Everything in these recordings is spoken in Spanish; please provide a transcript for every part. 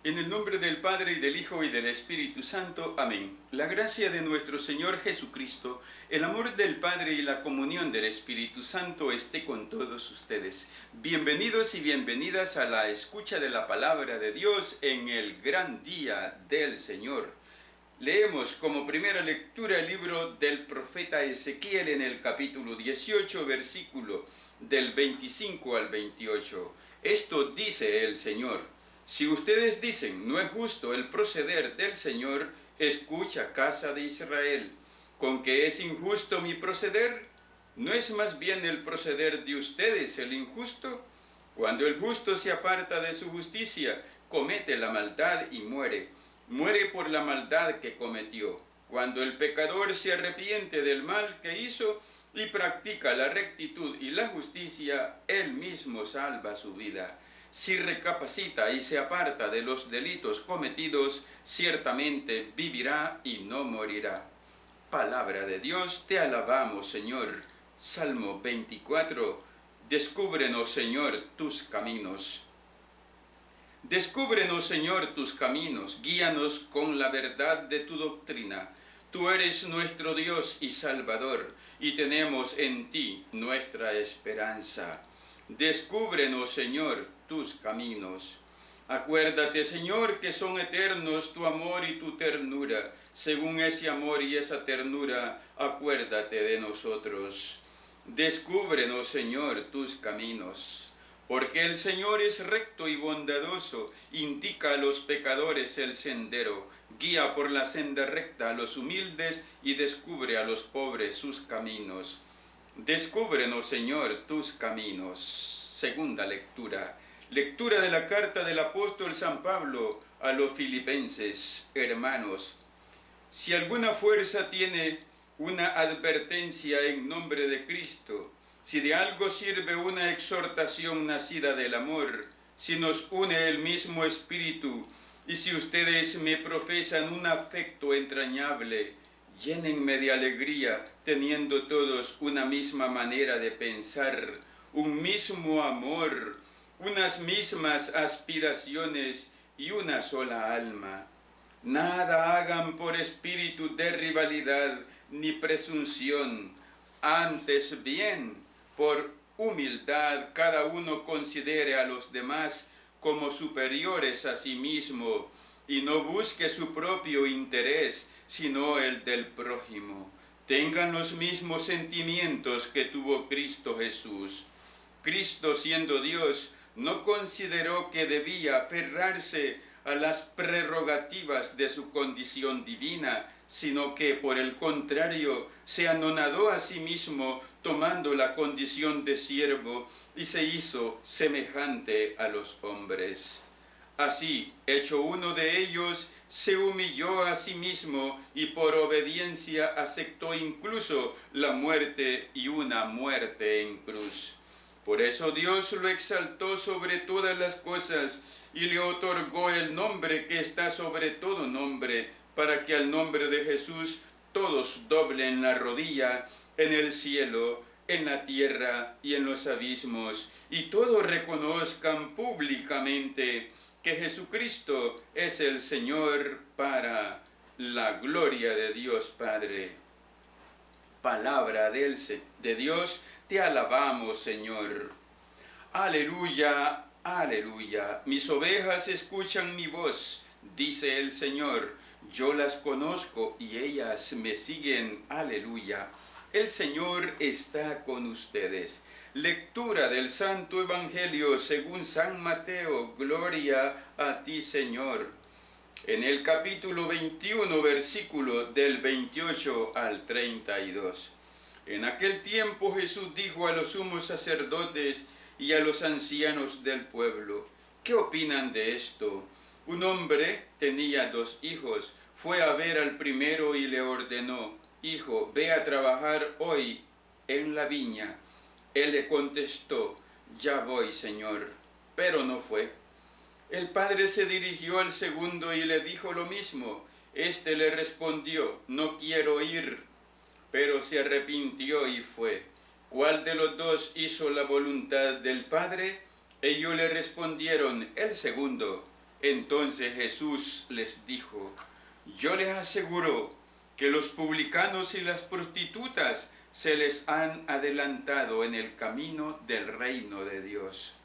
En el nombre del Padre, y del Hijo, y del Espíritu Santo. Amén. La gracia de nuestro Señor Jesucristo, el amor del Padre y la comunión del Espíritu Santo esté con todos ustedes. Bienvenidos y bienvenidas a la escucha de la palabra de Dios en el gran día del Señor. Leemos como primera lectura el libro del profeta Ezequiel en el capítulo 18, versículo del 25 al 28. Esto dice el Señor: si ustedes dicen, no es justo el proceder del Señor, escucha, casa de Israel, ¿con qué es injusto mi proceder? ¿No es más bien el proceder de ustedes el injusto? Cuando el justo se aparta de su justicia, comete la maldad y muere. Muere por la maldad que cometió. Cuando el pecador se arrepiente del mal que hizo y practica la rectitud y la justicia, él mismo salva su vida. Si recapacita y se aparta de los delitos cometidos, ciertamente vivirá y no morirá. Palabra de Dios, te alabamos, Señor. Salmo 24. Descúbrenos, Señor, tus caminos. Descúbrenos, Señor, tus caminos, guíanos con la verdad de tu doctrina. Tú eres nuestro Dios y Salvador, y tenemos en ti nuestra esperanza. Descúbrenos, Señor, tus caminos. Acuérdate, Señor, que son eternos tu amor y tu ternura. Según ese amor y esa ternura, acuérdate de nosotros. Descúbrenos, Señor, tus caminos. Porque el Señor es recto y bondadoso, indica a los pecadores el sendero, guía por la senda recta a los humildes y descubre a los pobres sus caminos. Descúbrenos, Señor, tus caminos. Segunda lectura. Lectura de la carta del apóstol San Pablo a los filipenses. Hermanos, si alguna fuerza tiene una advertencia en nombre de Cristo, si de algo sirve una exhortación nacida del amor, si nos une el mismo espíritu, y si ustedes me profesan un afecto entrañable, llénenme de alegría, teniendo todos una misma manera de pensar, un mismo amor, unas mismas aspiraciones y una sola alma. Nada hagan por espíritu de rivalidad ni presunción, antes bien, por humildad, cada uno considere a los demás como superiores a sí mismo, y no busque su propio interés, sino el del prójimo. Tengan los mismos sentimientos que tuvo Cristo Jesús. Cristo, siendo Dios, no consideró que debía aferrarse a las prerrogativas de su condición divina, sino que, por el contrario, se anonadó a sí mismo, tomando la condición de siervo, y se hizo semejante a los hombres. Así, hecho uno de ellos, se humilló a sí mismo y por obediencia aceptó incluso la muerte y una muerte en cruz. Por eso Dios lo exaltó sobre todas las cosas y le otorgó el nombre que está sobre todo nombre, para que al nombre de Jesús todos doblen la rodilla en el cielo, en la tierra y en los abismos, y todos reconozcan públicamente que Jesucristo es el Señor, para la gloria de Dios Padre. Palabra de Dios, te alabamos, Señor. Aleluya, aleluya. Mis ovejas escuchan mi voz, dice el Señor. Yo las conozco y ellas me siguen. Aleluya. El Señor está con ustedes. Lectura del Santo Evangelio según San Mateo. Gloria a ti, Señor. En el capítulo 21, versículo del 28 al 32. En aquel tiempo Jesús dijo a los sumos sacerdotes y a los ancianos del pueblo: ¿qué opinan de esto? Un hombre tenía 2 hijos. Fue a ver al primero y le ordenó: hijo, ve a trabajar hoy en la viña. Él le contestó: ya voy, Señor. Pero no fue. El padre se dirigió al segundo y le dijo lo mismo. Este le respondió: no quiero ir. Pero se arrepintió y fue. ¿Cuál de los 2 hizo la voluntad del Padre? Ellos le respondieron: el segundo. Entonces Jesús les dijo: yo les aseguro que los publicanos y las prostitutas se les han adelantado en el camino del reino de Dios.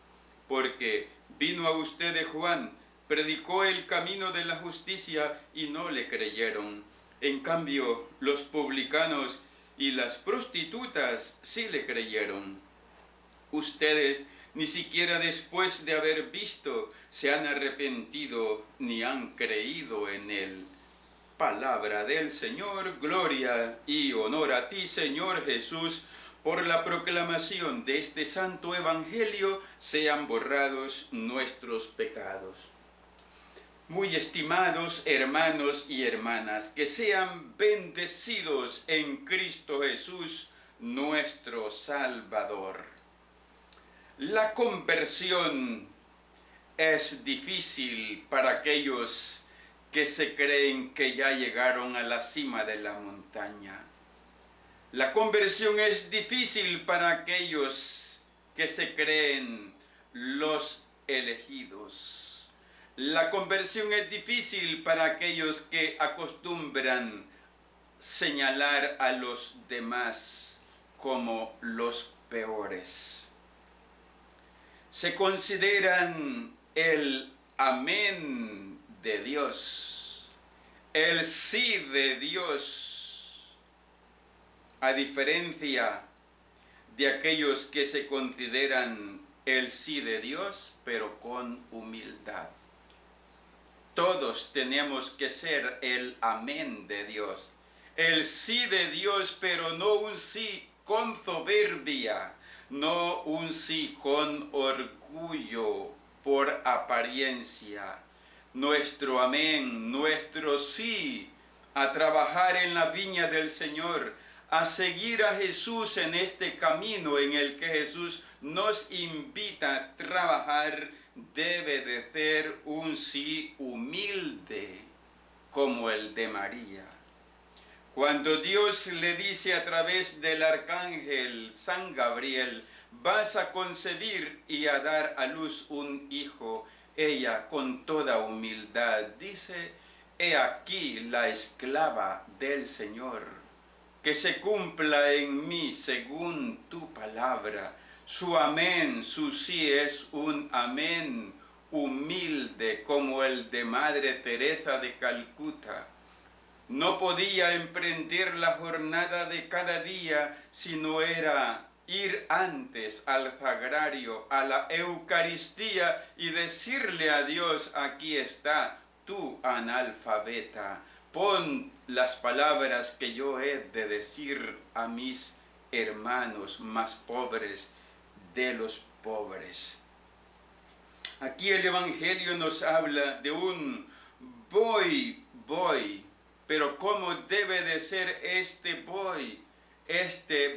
Porque vino a ustedes Juan, predicó el camino de la justicia y no le creyeron. En cambio, los publicanos y las prostitutas sí le creyeron. Ustedes ni siquiera después de haber visto se han arrepentido ni han creído en él. Palabra del Señor, gloria y honor a ti, Señor Jesús. Por la proclamación de este santo evangelio sean borrados nuestros pecados. Muy estimados hermanos y hermanas, que sean bendecidos en Cristo Jesús, nuestro Salvador. La conversión es difícil para aquellos que se creen que ya llegaron a la cima de la montaña. La conversión es difícil para aquellos que se creen los elegidos. La conversión es difícil para aquellos que acostumbran señalar a los demás como los peores. Se consideran el amén de Dios, el sí de Dios, a diferencia de aquellos que se consideran el sí de Dios, pero con humildad. Todos tenemos que ser el amén de Dios, el sí de Dios, pero no un sí con soberbia, no un sí con orgullo por apariencia. Nuestro amén, nuestro sí a trabajar en la viña del Señor, a seguir a Jesús en este camino en el que Jesús nos invita a trabajar, debe de ser un sí humilde como el de María. Cuando Dios le dice a través del arcángel San Gabriel: vas a concebir y a dar a luz un hijo, ella con toda humildad dice: he aquí la esclava del Señor, que se cumpla en mí según tu palabra. Su amén, su sí es un amén humilde como el de Madre Teresa de Calcuta. No podía emprender la jornada de cada día si no era ir antes al sagrario, a la Eucaristía, y decirle a Dios: aquí está tu analfabeta, pon las palabras que yo he de decir a mis hermanos más pobres de los pobres. Aquí el Evangelio nos habla de un voy, pero ¿cómo debe de ser este voy?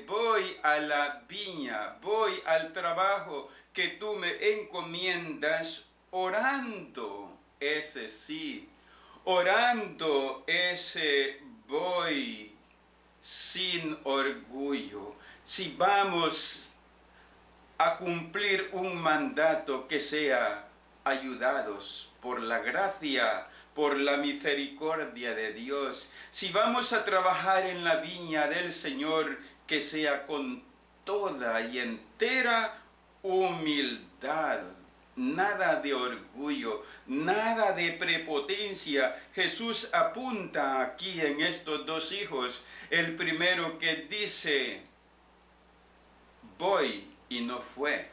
Voy a la viña, voy al trabajo que tú me encomiendas, orando ese sí, orando ese voy sin orgullo. Si vamos a cumplir un mandato, que sea ayudados por la gracia, por la misericordia de Dios. Si vamos a trabajar en la viña del Señor, que sea con toda y entera humildad. Nada de orgullo, nada de prepotencia. Jesús apunta aquí en estos dos hijos. El primero que dice: voy y no fue.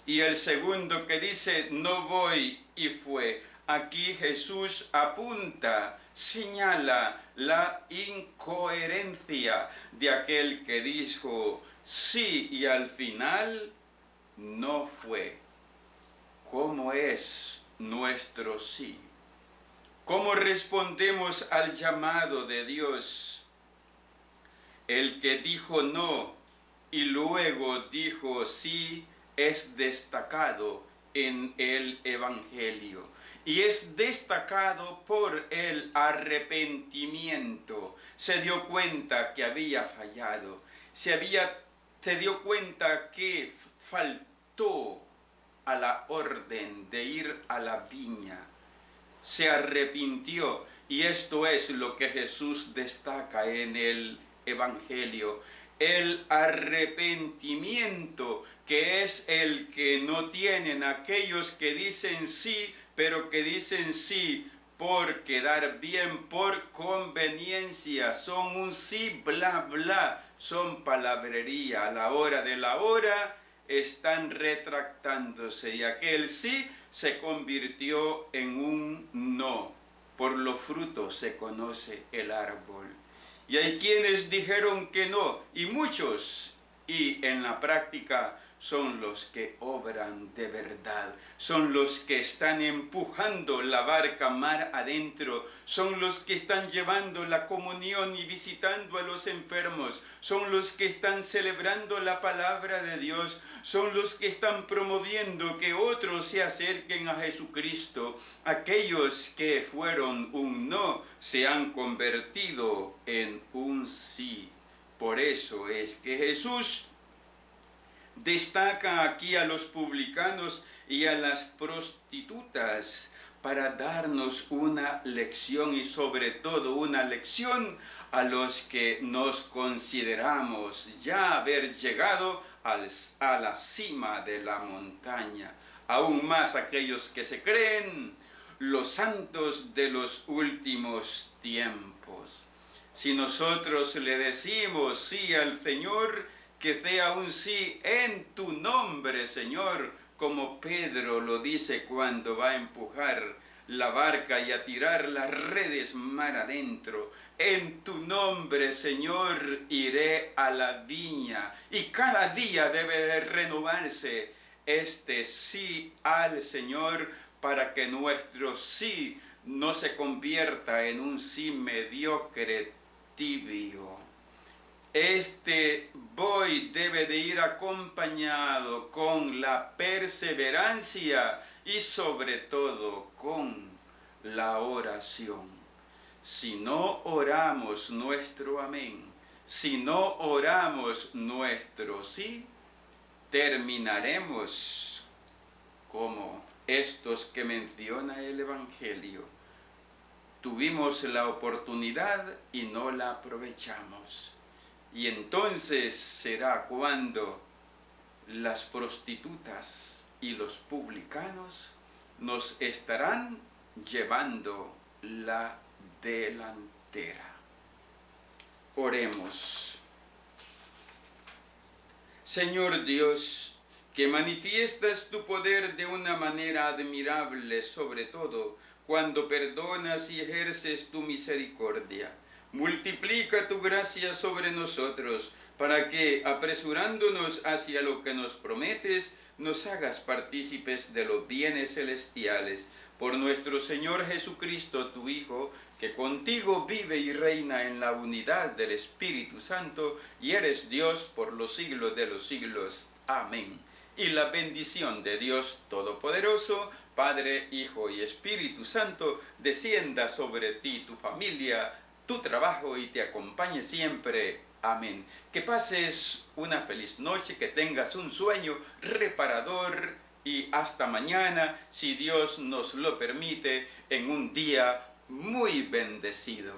Y el segundo que dice: no voy y fue. Aquí Jesús apunta, señala la incoherencia de aquel que dijo sí y al final no fue. ¿Cómo es nuestro sí? ¿Cómo respondemos al llamado de Dios? El que dijo no y luego dijo sí es destacado en el Evangelio. Y es destacado por el arrepentimiento. Se dio cuenta que había fallado. Se dio cuenta que faltó a la orden de ir a la viña. se arrepintió. Y esto es lo que Jesús destaca en el Evangelio. El arrepentimiento, que es el que no tienen aquellos que dicen sí, pero que dicen sí por quedar bien, por conveniencia, son un sí bla bla, son palabrería. A la hora de la hora están retractándose y aquel sí se convirtió en un no. Por los frutos se conoce el árbol. Y hay quienes dijeron que no, y muchos, y en la práctica son los que obran de verdad, son los que están empujando la barca mar adentro, son los que están llevando la comunión y visitando a los enfermos, son los que están celebrando la palabra de Dios, son los que están promoviendo que otros se acerquen a Jesucristo. Aquellos que fueron un no se han convertido en un sí. Por eso es que Jesús destaca aquí a los publicanos y a las prostitutas para darnos una lección, y sobre todo una lección a los que nos consideramos ya haber llegado a la cima de la montaña. Aún más aquellos que se creen los santos de los últimos tiempos. Si nosotros le decimos sí al Señor, que sea un sí en tu nombre, Señor, como Pedro lo dice cuando va a empujar la barca y a tirar las redes mar adentro. En tu nombre, Señor, iré a la viña. Y cada día debe de renovarse este sí al Señor para que nuestro sí no se convierta en un sí mediocre, tibio. Este voy debe de ir acompañado con la perseverancia y sobre todo con la oración. Si no oramos nuestro amén, si no oramos nuestro sí, terminaremos como estos que menciona el Evangelio. Tuvimos la oportunidad y no la aprovechamos. Y entonces será cuando las prostitutas y los publicanos nos estarán llevando la delantera. Oremos. Señor Dios, que manifiestas tu poder de una manera admirable, sobre todo cuando perdonas y ejerces tu misericordia. Multiplica tu gracia sobre nosotros, para que, apresurándonos hacia lo que nos prometes, nos hagas partícipes de los bienes celestiales. Por nuestro Señor Jesucristo, tu Hijo, que contigo vive y reina en la unidad del Espíritu Santo, y eres Dios por los siglos de los siglos. Amén. Y la bendición de Dios Todopoderoso, Padre, Hijo y Espíritu Santo, descienda sobre ti, tu familia, tu trabajo y te acompañe siempre. Amén. Que pases una feliz noche, que tengas un sueño reparador y hasta mañana, si Dios nos lo permite, en un día muy bendecido.